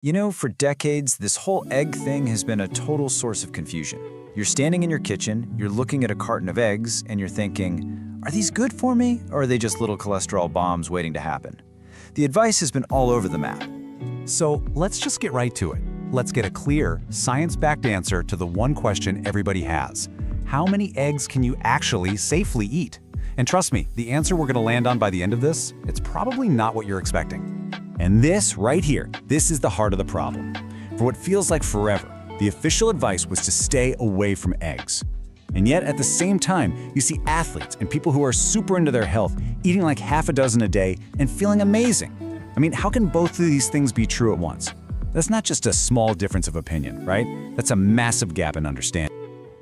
You know, for decades, this whole egg thing has been a total source of confusion. You're standing in your kitchen, you're looking at a carton of eggs, and you're thinking, are these good for me, or are they just little cholesterol bombs waiting to happen? The advice has been all over the map. So let's just get right to it. Let's get a clear, science-backed answer to the one question everybody has. How many eggs can you actually safely eat? And trust me, the answer we're gonna land on by the end of this, it's probably not what you're expecting. And this right here, this is the heart of the problem. For what feels like forever, the official advice was to stay away from eggs. And yet at the same time, you see athletes and people who are super into their health eating like half a dozen a day and feeling amazing. I mean, how can both of these things be true at once? That's not just a small difference of opinion, right? That's a massive gap in understanding.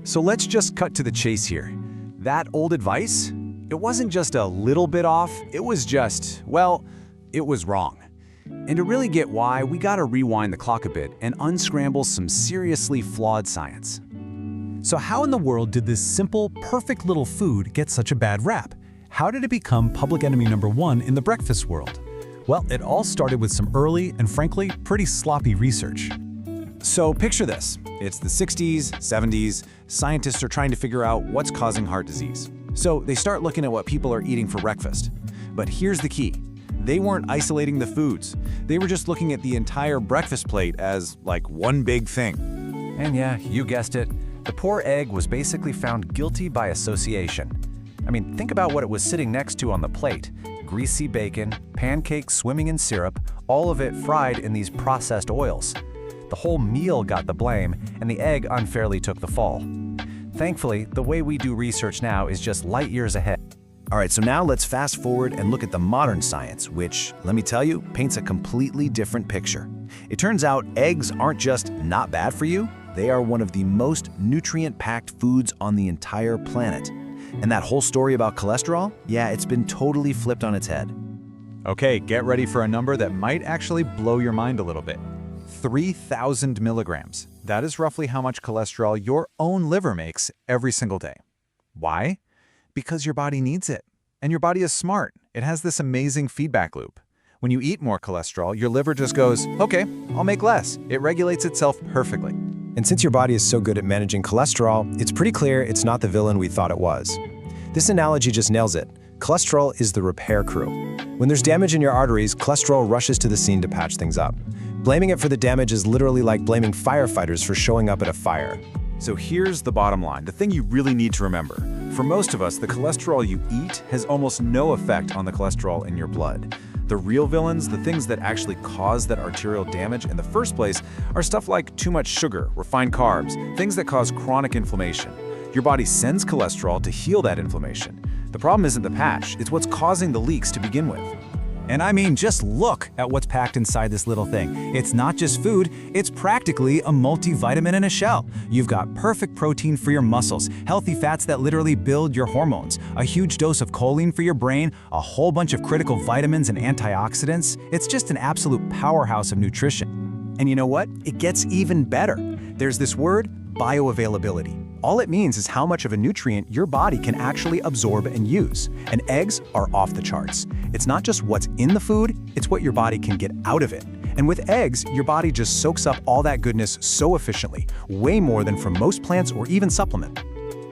So let's just cut to the chase here. That old advice, it wasn't just a little bit off, it was just, well, it was wrong. And to really get why, we gotta rewind the clock a bit and unscramble some seriously flawed science. So how in the world did this simple, perfect little food get such a bad rap? How did it become public enemy number one in the breakfast world? Well, it all started with some early and frankly, pretty sloppy research. So picture this. It's the 60s, 70s, scientists are trying to figure out what's causing heart disease. So they start looking at what people are eating for breakfast. But here's the key. They weren't isolating the foods. They were just looking at the entire breakfast plate as like one big thing. And yeah, you guessed it, the poor egg was basically found guilty by association. I mean, think about what it was sitting next to on the plate. Greasy bacon, pancakes swimming in syrup, all of it fried in these processed oils. The whole meal got the blame, and the egg unfairly took the fall. Thankfully, the way we do research now is just light years ahead. All right, so now let's fast forward and look at the modern science, which, let me tell you, paints a completely different picture. It turns out eggs aren't just not bad for you, they are one of the most nutrient-packed foods on the entire planet. And that whole story about cholesterol, yeah, it's been totally flipped on its head. Okay, get ready for a number that might actually blow your mind a little bit. 3,000 milligrams. That is roughly how much cholesterol your own liver makes every single day. Why? Because your body needs it. And your body is smart. It has this amazing feedback loop. When you eat more cholesterol, your liver just goes, okay, I'll make less. It regulates itself perfectly. And since your body is so good at managing cholesterol, it's pretty clear it's not the villain we thought it was. This analogy just nails it. Cholesterol is the repair crew. When there's damage in your arteries, cholesterol rushes to the scene to patch things up. Blaming it for the damage is literally like blaming firefighters for showing up at a fire. So here's the bottom line, the thing you really need to remember. For most of us, the cholesterol you eat has almost no effect on the cholesterol in your blood. The real villains, the things that actually cause that arterial damage in the first place, are stuff like too much sugar, refined carbs, things that cause chronic inflammation. Your body sends cholesterol to heal that inflammation. The problem isn't the patch, it's what's causing the leaks to begin with. And I mean, just look at what's packed inside this little thing. It's not just food, it's practically a multivitamin in a shell. You've got perfect protein for your muscles, healthy fats that literally build your hormones, a huge dose of choline for your brain, a whole bunch of critical vitamins and antioxidants. It's just an absolute powerhouse of nutrition. And you know what? It gets even better. There's this word, bioavailability. All it means is how much of a nutrient your body can actually absorb and use. And eggs are off the charts. It's not just what's in the food, it's what your body can get out of it. And with eggs, your body just soaks up all that goodness so efficiently, way more than from most plants or even supplement.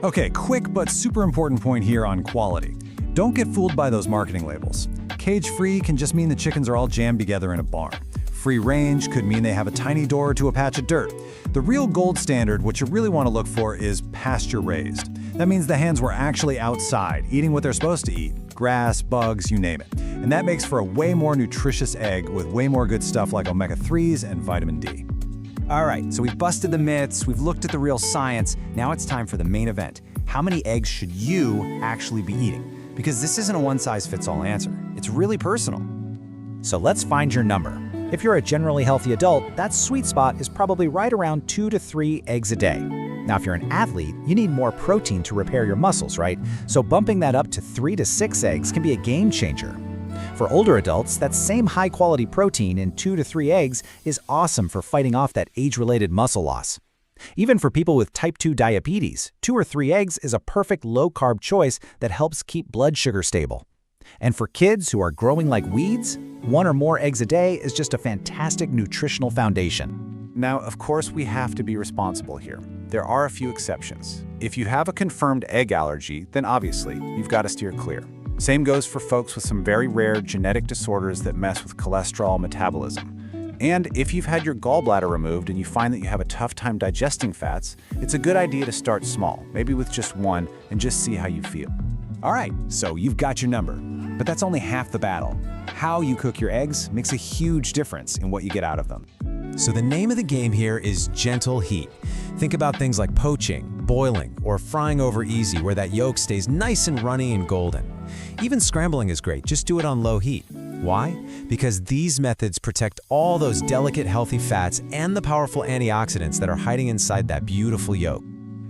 Okay, quick but super important point here on quality. Don't get fooled by those marketing labels. Cage-free can just mean the chickens are all jammed together in a barn. Free range could mean they have a tiny door to a patch of dirt. The real gold standard, what you really want to look for, is pasture raised. That means the hens were actually outside, eating what they're supposed to eat. Grass, bugs, you name it. And that makes for a way more nutritious egg with way more good stuff like omega-3s and vitamin D. All right, so we've busted the myths, we've looked at the real science, now it's time for the main event. How many eggs should you actually be eating? Because this isn't a one-size-fits-all answer. It's really personal. So let's find your number. If you're a generally healthy adult, that sweet spot is probably right around 2 to 3 eggs a day. Now, if you're an athlete, you need more protein to repair your muscles, right? So bumping that up to 3 to 6 eggs can be a game changer. For older adults, that same high-quality protein in 2 to 3 eggs is awesome for fighting off that age-related muscle loss. Even for people with type 2 diabetes, 2 or 3 eggs is a perfect low-carb choice that helps keep blood sugar stable. And for kids who are growing like weeds, 1 or more eggs a day is just a fantastic nutritional foundation. Now, of course, we have to be responsible here. There are a few exceptions. If you have a confirmed egg allergy, then obviously, you've got to steer clear. Same goes for folks with some very rare genetic disorders that mess with cholesterol metabolism. And if you've had your gallbladder removed and you find that you have a tough time digesting fats, it's a good idea to start small, maybe with just 1, and just see how you feel. All right, so you've got your number. But that's only half the battle. How you cook your eggs makes a huge difference in what you get out of them. So the name of the game here is gentle heat. Think about things like poaching, boiling, or frying over easy where that yolk stays nice and runny and golden. Even scrambling is great, just do it on low heat. Why? Because these methods protect all those delicate, healthy fats and the powerful antioxidants that are hiding inside that beautiful yolk.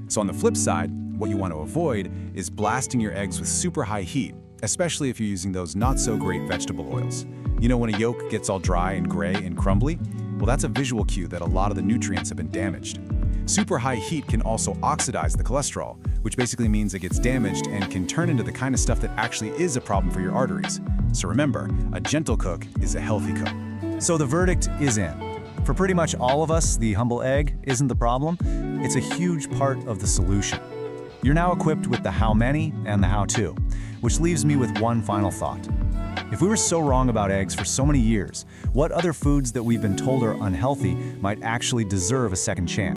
So on the flip side, what you want to avoid is blasting your eggs with super high heat, especially if you're using those not-so-great vegetable oils. You know when a yolk gets all dry and gray and crumbly? Well, that's a visual cue that a lot of the nutrients have been damaged. Super high heat can also oxidize the cholesterol, which basically means it gets damaged and can turn into the kind of stuff that actually is a problem for your arteries. So remember, a gentle cook is a healthy cook. So the verdict is in. For pretty much all of us, the humble egg isn't the problem. It's a huge part of the solution. You're now equipped with the how many and the how to, which leaves me with one final thought. If we were so wrong about eggs for so many years, what other foods that we've been told are unhealthy might actually deserve a second chance?